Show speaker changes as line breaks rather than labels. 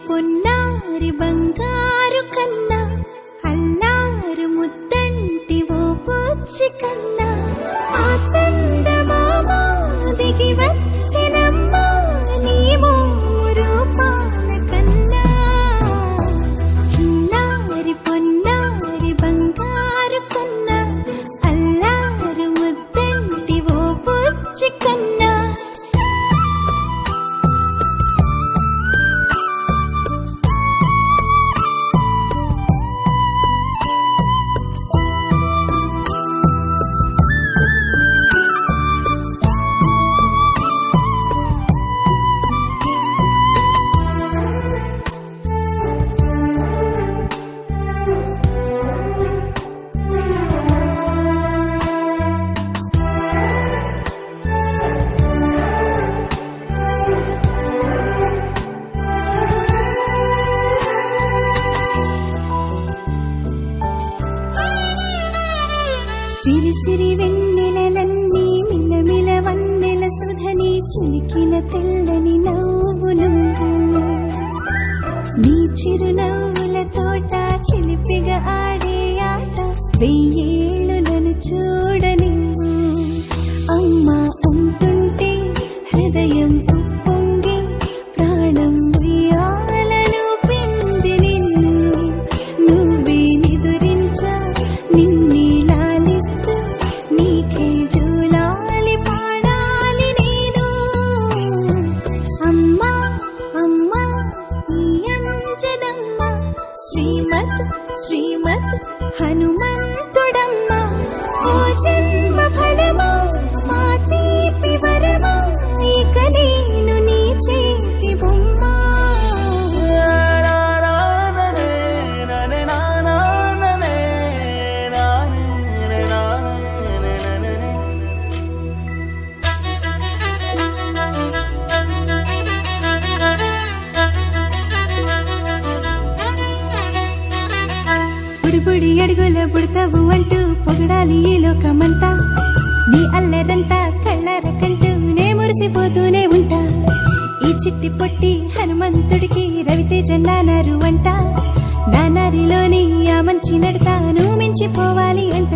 పొన్నారి బంగారు కన్నా అల్లారు ముద్దంటి ఓ పూచి కన్నా ఆ చందమామ దిగి వచ్చినమ్మ నీ రూపాల కన్నా చిన్నారి పొన్నారి బంగారు కన్నా అల్లారు ముద్దంటి ఓ పూచి కన్నా సిరి సిరి వెన్నెలలన్నీ మిలమిల వన్నెల సుధని చిలికిన తెల్లని నవ్వు నువ్వు నీ చిరునవ్వుల తోట చిలిపిగా ఆడే ఆట వెయ్యేళ్ళు నన్ను చూడనివ్వు అమ్మా అంటుంటే హృదయం ఉప్పొంగి ప్రాణం ఉయ్యాలలో పిండి నిన్ను నువ్వే నిదురించా నిన్నే లాలిస్తూ నీకే జూలాలి పాడాలి నేను అమ్మా అమ్మా ఈ అంజనమ్మ శ్రీమత్ శ్రీమత్ హనుమంతుడమ్మ ఓ జన్మ ఫలమా మా తీపి వరమా ఇక నేను నీ చేతి బొమ్మ బుడి అడుగుల బుడతావు అంటూ పొగడాలి ఈ లోకమంతా నీ అల్లరంతా కళ్ళారకంటూ నే మురిసిపోతూనే ఉంటా ఈ చిట్టి పొట్టి హనుమంతుడికి రవితేజ నానారు అంట నానారిలోని ఆ మంచి నడతాను మించిపోవాలి అంట